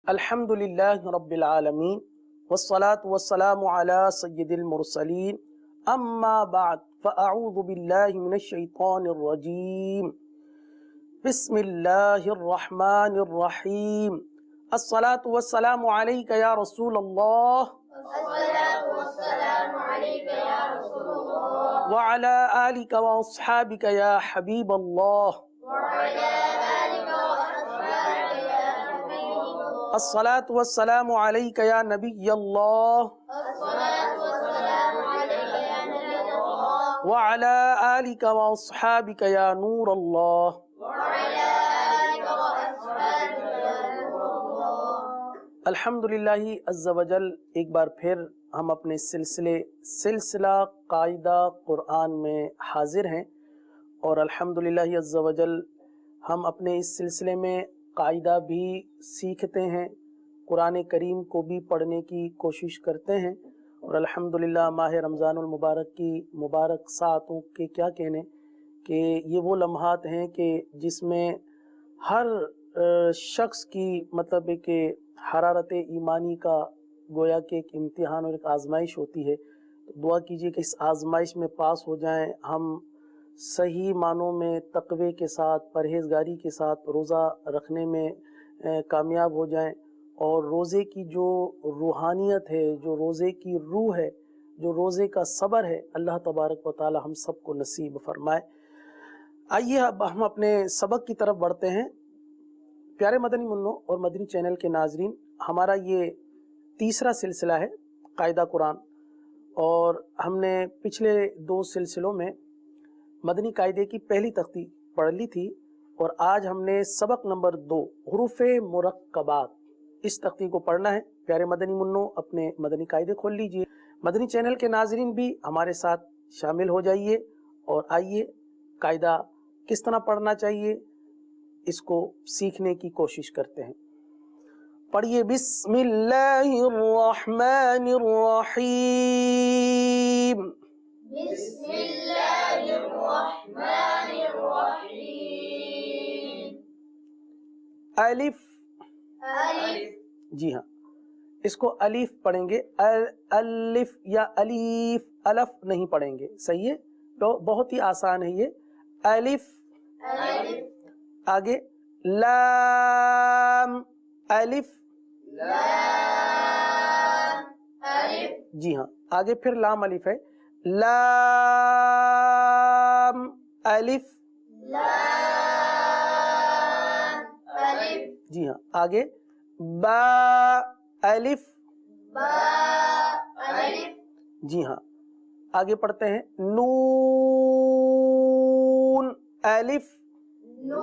अल्हम्दुलिल्लाहि रब्बिल आलमीन वस्सलातु वस्सलामु अला सय्यिदिल मुरसलीन अम्मा बाद फ़अऊज़ु बिल्लाहि मिनश शैतानिर रजीम बिस्मिल्लाहिर रहमानिर रहीम अस्सलातु वस्सलामु अलैका या रसूलल्लाह अस्सलातु वस्सलामु अलैका या रसूलल्लाह व अला आलिका व अस्हाबिका या हबीबल्लाह व अला आलिका व अस्हाबिका या हबीबल्लाह अस्सलातु वस्सलामु अलैका या नबियल्लाह अस्सलातु वस्सलामु अलैका या नबियल्लाह व अला आलिका व अस्हाबिका या नूरल्लाह। व अला आलिका व अस्हाबिका या नूरल्लाह। अल्हम्दुलिल्लाहि अज़्ज़ा वजल एक बार फिर हम अपने सिलसिला कायदा कुरान में हाजिर हैं और अल्हम्दुलिल्लाहि अज़्ज़ा वजल हम अपने इस सिलसिले में कायदा भी सीखते हैं, कुरान करीम को भी पढ़ने की कोशिश करते हैं और अल्हम्दुलिल्लाह माह रमज़ानुल मुबारक की मुबारक सातों के क्या कहने कि ये वो लम्हात हैं कि जिसमें हर शख्स की मतलब है कि हरारत ईमानी का गोया कि एक इम्तिहान और एक आजमाइश होती है। तो दुआ कीजिए कि इस आजमाइश में पास हो जाएं, हम सही मानों में तक़वे के साथ परहेज़गारी के साथ रोज़ा रखने में कामयाब हो जाएं और रोज़े की जो रूहानियत है, जो रोज़े की रूह है, जो रोज़े का सब्र है, अल्लाह तबारक व तआला हम सबको नसीब फरमाए। आइए अब हम अपने सबक की तरफ बढ़ते हैं। प्यारे मदनी मुन्नों और मदनी चैनल के नाजरीन, हमारा ये तीसरा सिलसिला है कायदा कुरान और हमने पिछले दो सिलसिलों में मदनी कायदे की पहली तख्ती पढ़ ली थी और आज हमने सबक नंबर 2 हुरूफ़े मुरक्कबात इस तख्ती को पढ़ना है। प्यारे मदनी मुन्नों अपने मदनी कायदे खोल लीजिए, मदनी चैनल के नाजरीन भी हमारे साथ शामिल हो जाइए और आइए कायदा किस तरह पढ़ना चाहिए इसको सीखने की कोशिश करते हैं। पढ़िए बिस्मिल्लाहिर रहमानिर रहीम। बिस्मिल्लाहिर रहमानिर रहीम। अलिफ, अलिफ, जी हाँ, इसको अलीफ पढ़ेंगे, अलिफ या अलीफ, अलफ नहीं पढ़ेंगे, सही है। तो बहुत ही आसान है ये। अलिफ, अलिफ, आगे लाम, अलिफ, लाम, अलिफ, जी हाँ, आगे फिर लाम अलिफ है, लाम अलिफ, लाम, अलिफ, जी हाँ, आगे बा अलिफ, बा, अलिफ, जी हाँ, आगे पढ़ते हैं नून अलिफ, नून,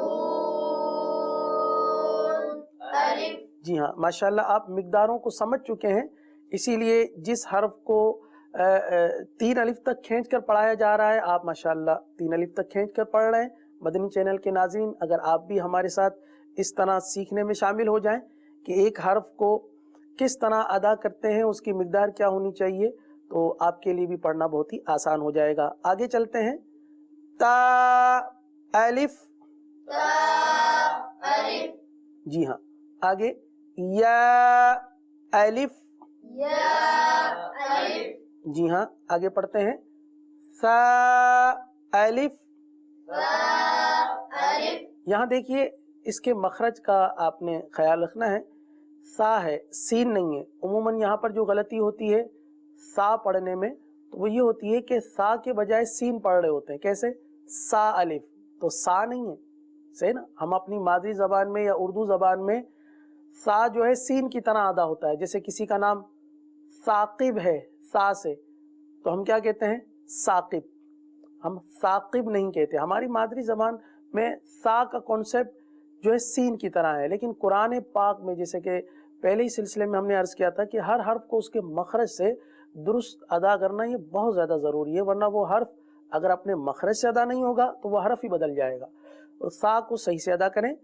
अलिफ, जी हाँ, माशाल्लाह आप मिकदारों को समझ चुके हैं, इसीलिए जिस हर्फ को 3 अलिफ तक खींच कर पढ़ाया जा रहा है, आप माशाल्लाह 3 अलिफ तक खींच कर पढ़ रहे हैं। मदनी चैनल के नाज़रीन, अगर आप भी हमारे साथ इस तरह सीखने में शामिल हो जाएं कि एक हर्फ को किस तरह अदा करते हैं, उसकी मिकदार क्या होनी चाहिए, तो आपके लिए भी पढ़ना बहुत ही आसान हो जाएगा। आगे चलते हैं। ता अलिफ, ता, अलिफ, जी हाँ, आगे या अलिफ, या, अलिफ, जी हाँ, आगे पढ़ते हैं सा अलिफ। सा, अलिफ, यहाँ देखिए इसके मखरज का आपने ख्याल रखना है, सा है, सीन नहीं है। उमूमन यहाँ पर जो गलती होती है सा पढ़ने में, तो वो ये होती है कि सा के बजाय सीन पढ़ रहे होते हैं। कैसे? सा अलिफ, तो सा नहीं है, सही ना। हम अपनी मादरी ज़बान में या उर्दू ज़बान में सा जो है सीन की तरह अदा होता है। जैसे किसी का नाम साकिब है, सा से, तो हम क्या कहते हैं? साकिब, हम साकिब नहीं कहते। हमारी मादरी ज़बान में सा का कॉन्सेप्ट जो है सीन की तरह है, लेकिन कुरान पाक में, जैसे कि पहले ही सिलसिले में हमने अर्ज़ किया था कि हर हर्फ को उसके मखरज से दुरुस्त अदा करना ये बहुत ज़्यादा ज़रूरी है, वरना वो हर्फ अगर अपने मखरज से अदा नहीं होगा तो वह हर्फ ही बदल जाएगा। तो सा को सही से अदा करें,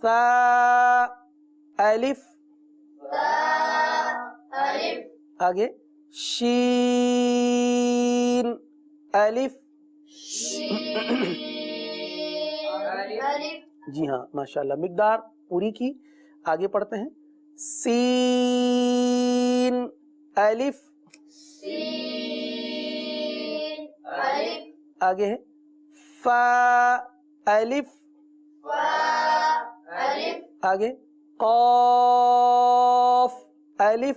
सा अलिफ, सा, अलिफ, आगे शीन अलिफ, शीन, अलिफ, जी हाँ, माशाल्लाह मिकदार पूरी की। आगे पढ़ते हैं सीन अलिफ, सीन अलिफ, आगे है फा अलिफ, फा अलिफ, आगे कॉफ अलिफ,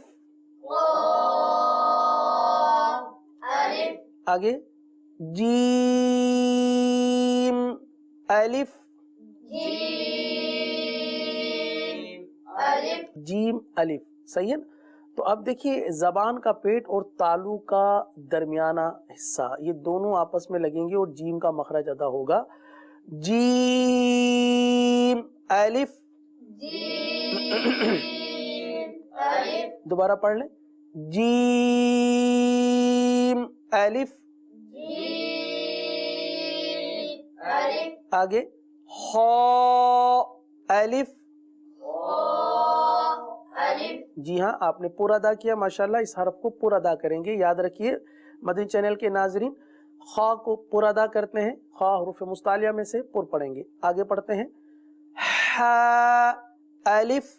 कॉफ अलिफ, आगे जीम अलिफ, जीम अलिफ, जीम अलिफ। सही है ना? तो अब देखिए जबान का पेट और तालू का दरमियाना हिस्सा ये दोनों आपस में लगेंगे और जीम का मखरज अदा होगा। जीम अलिफ, जीम अलिफ, दोबारा पढ़ लें, जीम अलिफ, जीम अलिफ, आगे खा अलिफ। कॉफ अलिफ, जी हाँ, आपने पूरा अदा किया माशाल्लाह। इस हरफ को पूरा अदा करेंगे, याद रखिए मदनी चैनल के नाजरीन, खा को पूरा अदा करते हैं, खा हुरूफ मुस्तालिया में से पुर पढ़ेंगे। आगे पढ़ते हैं, हा अलिफ,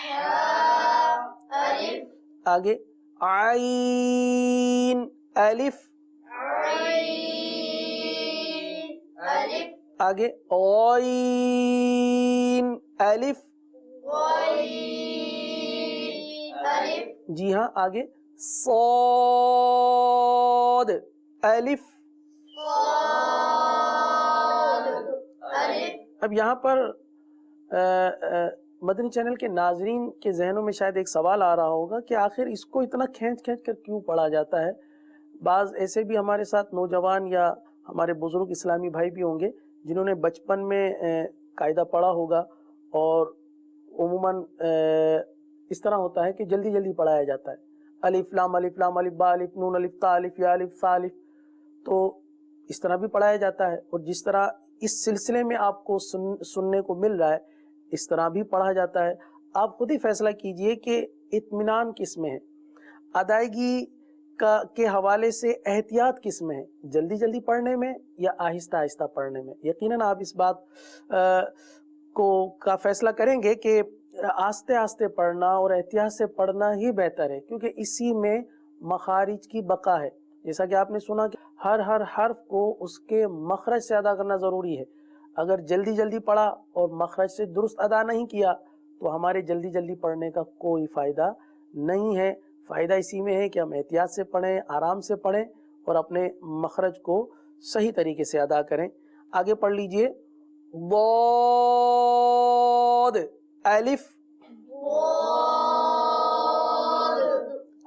हा अलिफ, आगे आइन अलिफ, आइन अलिफ, आगे ओइन अलिफ। गॉइन अलिफ, जी हाँ, आगे सौद अलिफ। सॉद अलिफ, अब यहाँ पर मदनी चैनल के नाजरीन के जहनों में शायद एक सवाल आ रहा होगा कि आखिर इसको इतना खींच खींच कर क्यों पढ़ा जाता है। बाज़ ऐसे भी हमारे साथ नौजवान या हमारे बुजुर्ग इस्लामी भाई भी होंगे जिन्होंने बचपन में कायदा पढ़ा होगा और उमूमन इस तरह होता है कि जल्दी जल्दी पढ़ाया जाता है, अलिफ लाम अलिफ बा अलिफ नून अलिफ ता अलिफ या अलिफ सा अलिफ, तो इस तरह भी पढ़ाया जाता है। और जिस तरह इस सिलसिले में आपको सुनने को मिल रहा है इस तरह भी पढ़ा जाता है। आप खुद ही फैसला कीजिए कि इत्मीनान किस में है, अदायगी के हवाले से एहतियात किस में है, जल्दी जल्दी पढ़ने में या आहिस्ता आहिस्ता पढ़ने में। यकीनन आप इस बात का फैसला करेंगे कि आस्ते आस्ते पढ़ना और एहतियात से पढ़ना ही बेहतर है, क्योंकि इसी में मखारिज की बका है। जैसा कि आपने सुना कि हर हर्फ को उसके मखरज से अदा करना ज़रूरी है। अगर जल्दी जल्दी पढ़ा और मखरज से दुरुस्त अदा नहीं किया तो हमारे जल्दी जल्दी पढ़ने का कोई फ़ायदा नहीं है। फ़ायदा इसी में है कि हम एहतियात से पढ़ें, आराम से पढ़ें और अपने मखरज को सही तरीके से अदा करें। आगे पढ़ लीजिए, बौद अलिफ, बौद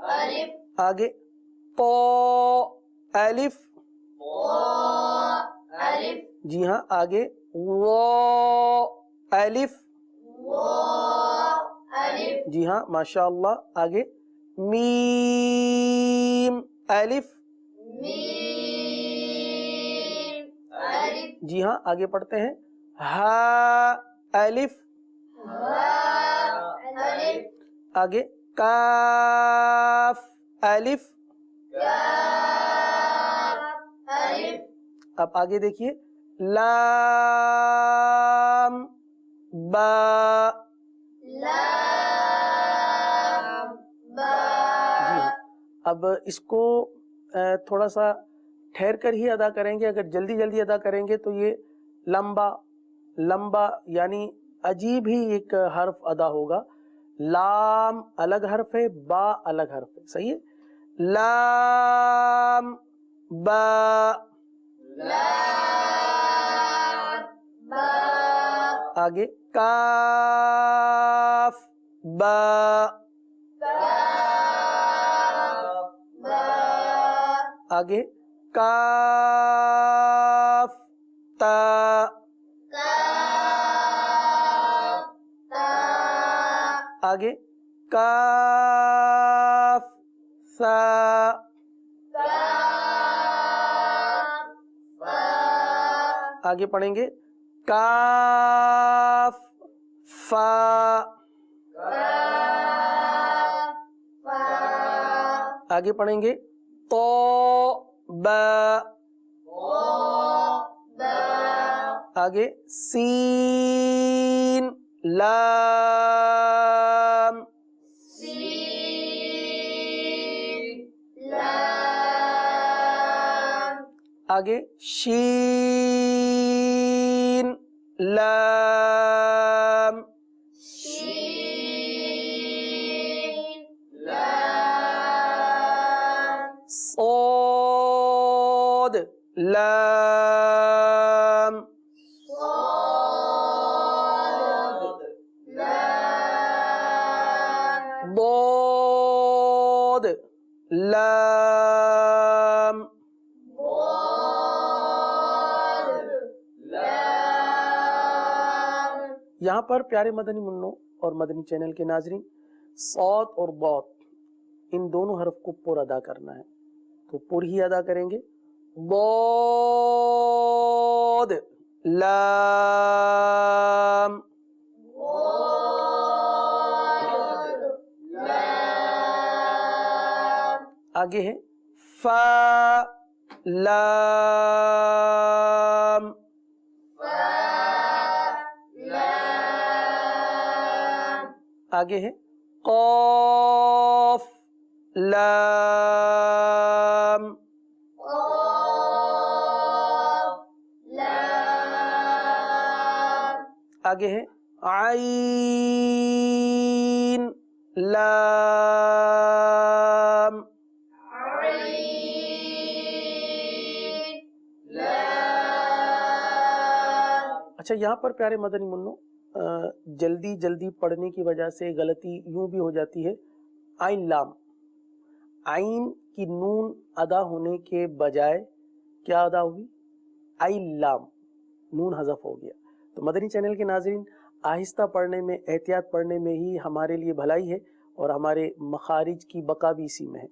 अलिफ, आगे तो अलिफ, वा अलिफ, जी हाँ, आगे वो अलिफ, वा अलिफ, जी हाँ माशाअल्लाह। आगे मीम अलिफ, मीम अलिफ, जी हाँ, आगे पढ़ते हैं, हा अलिफ, हा अलिफ, आगे काफ अलिफ। काफ अलिफ, अब आगे देखिए, लाम बा, लाम बा, जी हाँ। अब इसको थोड़ा सा ठहर कर ही अदा करेंगे। अगर जल्दी जल्दी अदा करेंगे तो ये लंबा लंबा यानी अजीब ही एक हर्फ अदा होगा। लाम अलग हर्फ है, बा अलग हर्फ है, सही है। लाम बा, लाम बा, आगे काफ बा, काफ बा, आगे काफ ता, काफ ता, आगे काफ सा, काफ सा, आगे पढ़ेंगे काफ फा, काफ फा, आगे पढ़ेंगे तो बा, ओ बा, आगे सीन लाम, آگے شین لام شين لام صاد لام صاد لام ضاد لام ضاد لام یہاں پر پیارے مدنی منوں اور مدنی چینل کے ناظرین صاد اور ضاد ان دونوں حرف کو پر ادا کرنا ہے، تو پر ہی ادا کریں گے. ضاد لام ضاد لام آگے ہے فا لام فا لام آگے ہے قاف لام قاف لام آگے ہے عین لام عين لام اچھا یہاں پر پیارے مدنی منوں جلدی جلدی پڑھنے کی وجہ سے غلطی یوں بھی ہو جاتی ہے. عین لام، عین کی نون ادا ہونے کے بجائے کیا ادا ہوئی؟ عین لام، نون حذف ہو گیا. تو مدنی چینل کے ناظرین آہستہ پڑھنے میں، احتیاط پڑھنے میں ہی ہمارے لیے بھلائی ہے اور ہمارے مخارج کی بقا بھی اسی میں ہے.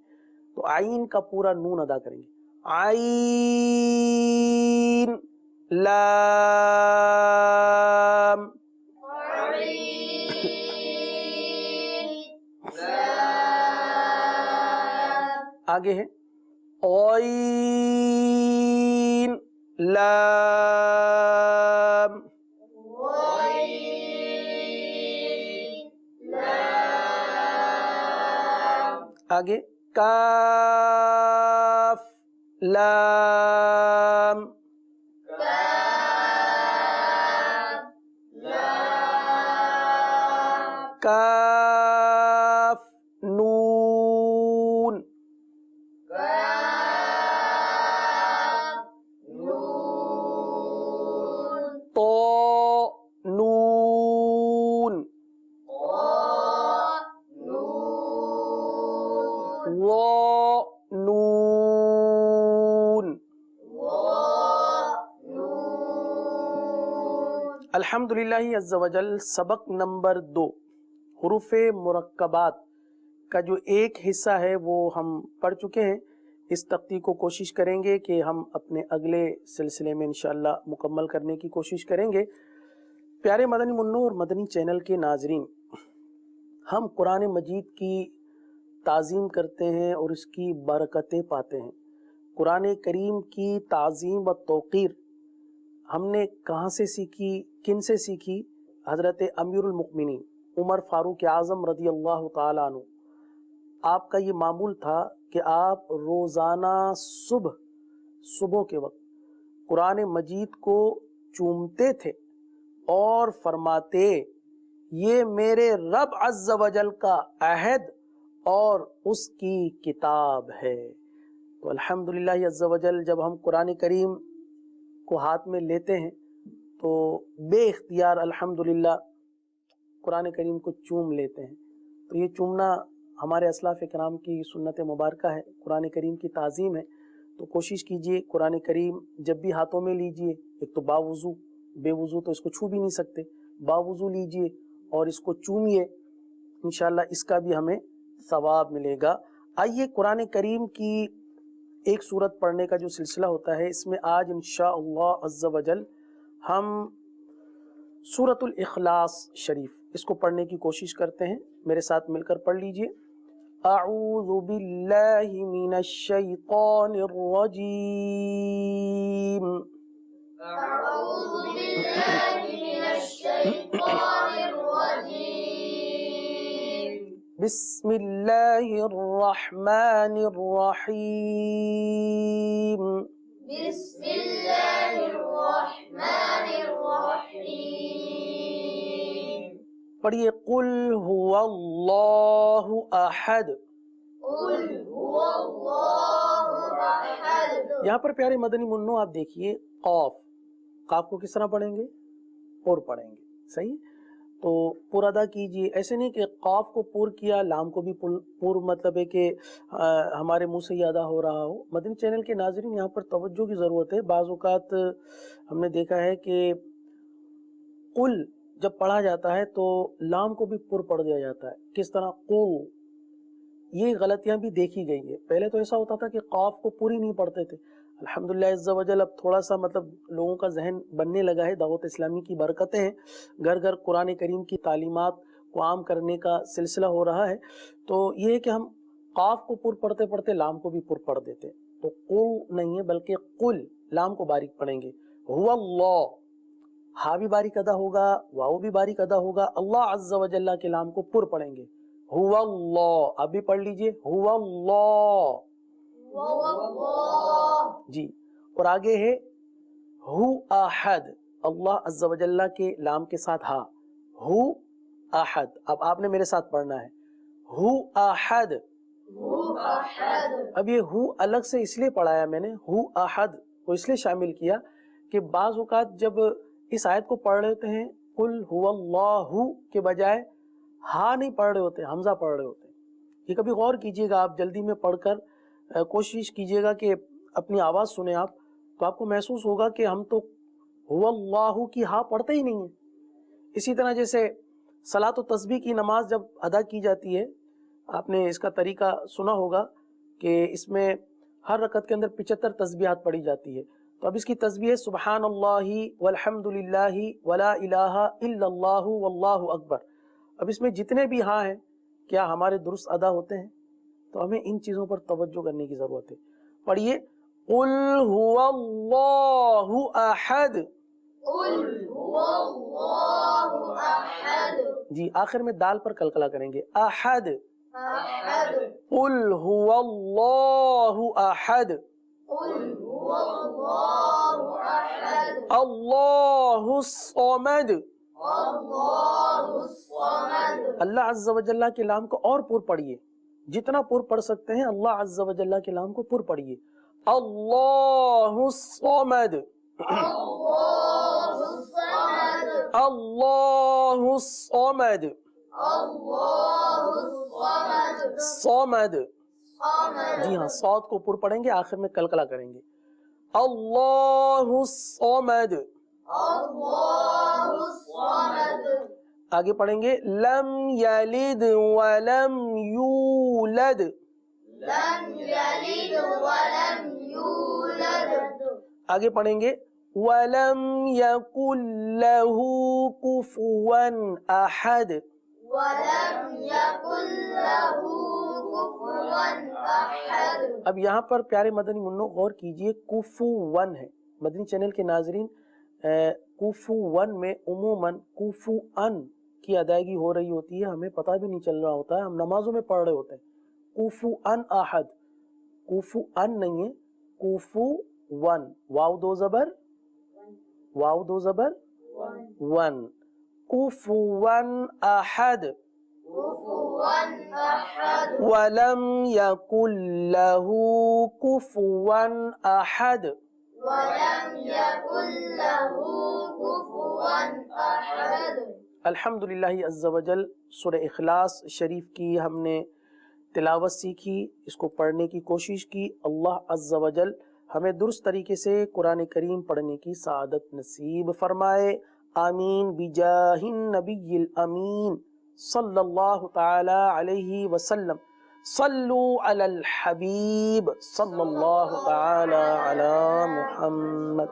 تو عین کا پورا نون ادا کریں گے. عین لام عين لام آگے ہے غین لام غين لام آگے کاف لام كاف لام کاف نون كاف نون تو نون طاء نون و نون. ظاء نون الحمدللہ عز و جل سبق نمبر 2 حروف مرکبات کا جو ایک حصہ ہے وہ ہم پڑھ چکے ہیں. اس تختی کو کوشش کریں گے کہ ہم اپنے اگلے سلسلے میں انشاءاللہ مکمل کرنے کی کوشش کریں گے. پیارے مدنی منوں اور مدنی چینل کے ناظرین، ہم قرآن مجید کی تعظیم کرتے ہیں اور اس کی برکتیں پاتے ہیں. قرآن کریم کی تعظیم و توقیر ہم نے کہاں سے سیکھی، کن سے سیکھی؟ حضرت امیر المؤمنین عمر فاروق اعظم رضی اللہ تعالیٰ عنہ، آپ کا یہ معمول تھا کہ آپ روزانہ صبح کے وقت قرآن مجید کو چومتے تھے اور فرماتے یہ میرے رب عز و جل کا عہد اور اس کی کتاب ہے. تو الحمدللہ عز و جل جب ہم قرآن کریم کو ہاتھ میں لیتے ہیں تو بے اختیار الحمدللہ قرآن کریم کو چوم لیتے ہیں. تو یہ چومنا ہمارے اسلاف کرام کی سنت مبارکہ ہے، قرآن کریم کی تعظیم ہے. تو کوشش کیجئے قرآن کریم جب بھی ہاتھوں میں لیجئے، ایک تو باوضو، بے وضو تو اس کو چھو بھی نہیں سکتے، باوضو لیجئے اور اس کو چومیے، انشاءاللہ اس کا بھی ہمیں ثواب ملے گا. آئیے قرآن کریم کی ایک سورت پڑھنے کا جو سلسلہ ہوتا ہے، اس میں آج انشاءاللہ عز و جل ہم سورۃ الاخلاص شریف اس کو پڑھنے کی کوشش کرتے ہیں. میرے ساتھ مل کر پڑھ لیجئے. اعوذ باللہ من الشیطان الرجیم أعوذ بالله من الشيطان الرجيم بسم اللہ الرحمن الرحیم بسم اللہ الرحمن الرحیم. پڑھیے قل هو اللہ احد. قل هو اللہ احد. یہاں پر پیارے مدنی منو آپ دیکھیے قاف کو کس طرح پڑھیں گے؟ پور پڑھیں گے. صحیح؟ تو پور ادا کیجئے. ایسے نہیں کہ قاف کو پور کیا لام کو بھی پور، مطلب ہے کہ ہمارے منہ سے ہی ادا ہو رہا ہو. مدنی چینل کے ناظرین یہاں پر توجہ کی ضرورت ہے. بعض اوقات ہم نے دیکھا ہے کہ قل جب پڑھا جاتا ہے تو لام کو بھی پور پڑھ دیا جاتا ہے. کس طرح؟ قل. یہ غلطیاں بھی دیکھی گئی ہے. پہلے تو ایسا ہوتا تھا کہ قاف کو پوری نہیں پڑھتے تھے. الحمدللہ عز و جل اب تھوڑا سا مطلب لوگوں کا ذہن بننے لگا ہے. دعوت اسلامی کی برکتیں ہیں. گھر گھر قرآن کریم کی تعلیمات کو عام کرنے کا سلسلہ ہو رہا ہے. تو یہ ہے کہ ہم قاف کو پر پڑھتے پڑھتے لام کو بھی پر پڑھ دیتے. تو قل نہیں ہے بلکہ قل. لام کو باریک پڑھیں گے. هو اللہ. ہا بھی باریک ادا ہوگا، واو بھی باریک ادا ہوگا. اللہ عز و جل کے لام کو پر پڑھیں گے. هو اللہ. اب بھی پڑھ لیجئے هو اللہ. جی. اور آگے ہے ہو احد. اللہ عز و جل کے لام کے ساتھ ہا. ہو احد. اب آپ نے میرے ساتھ پڑھنا ہے ہو احد. اب یہ ہو الگ سے اس لیے پڑھایا میں نے. ہو احد کو اس لیے شامل کیا کہ بعض اوقات جب اس آیت کو پڑھ رہے ہوتے ہیں قل هو اللہ کے بجائے ہا نہیں پڑھ رہے ہوتے، حمزہ پڑھ رہے ہوتے ہیں. یہ کبھی غور کیجئے گا. آپ جلدی میں پڑھ کر کوشش کیجئے گا کہ اپنی آواز سنیں آپ، تو آپ کو محسوس ہوگا کہ ہم تو هو اللہ کی ہا پڑھتے ہی نہیں ہیں. اسی طرح جیسے صلاۃ و تسبیح کی نماز جب ادا کی جاتی ہے، آپ نے اس کا طریقہ سنا ہوگا کہ اس میں ہر رکعت کے اندر 75 تسبیحات پڑھی جاتی ہے. تو اب اس کی تسبیح ہے سبحان اللہ والحمد للہ ولا الہ الا اللہ واللہ اکبر. اب اس میں جتنے بھی ہاں ہیں کیا ہمارے درست ادا ہوتے ہیں؟ تو ہمیں ان چیزوں پر توجہ کرنے کی ضرورت ہے. پڑھیے قل هو اللہ احد. قل هو اللہ احد. جی آخر میں دال پر قلقلہ کریں گے. احد. احد. قل هو اللہ احد. قل هو اللہ احد. اللہ الصمد. اللہ الصمد. اللہ عز و جل کے لام کو اور پر پڑھیے. جتنا پر پڑھ سکتے ہیں اللہ عز و جل کے لام کو پر پڑھیے. اللہ الصمد. اللہ الصمد. اللہ الصمد. صمد. جی ہاں صاد کو پر پڑھیں گے، آخر میں قلقلہ کریں گے. اللہ الصمد. اللہ الصمد. آگے پڑھیں گے لم یلد ولم یولد. لم یلد ولم یولد. آگے پڑھیں گے وَلَمْ يَكُنْ لَهُ كُفُوًا أَحَدٌ. وَلَمْ يَكُنْ لَهُ كُفُوًا أَحَدٌ. اب یہاں پر پیارے مدنی منو غور کیجئے، کفوًا ہے. مدنی چینل کے ناظرین کفوًا میں عموماً کفوًا کی ادائیگی ہو رہی ہوتی ہے، ہمیں پتہ بھی نہیں چل رہا ہوتا ہے، ہم نمازوں میں پڑھ رہے ہوتے ہیں. کفوًا أحد. کفوًا نہیں ہے، کفوًا. واو دو زبر، واو دو زبر، ون. کفواً احد. کفواً احد. ولم یکن لہ کفواً احد. ولم یکن لہ کفواً احد. الحمدللہ عز و جل سورہ اخلاص شریف کی ہم نے تلاوت سیکھی، اس کو پڑھنے کی کوشش کی. اللہ عز و جل ہمیں درست طریقے سے قرآن کریم پڑھنے کی سعادت نصیب فرمائے. آمین بجاہ النبی الامین صلی اللہ تعالی علیہ وسلم. صلو علی الحبیب صلی اللہ تعالی علی محمد.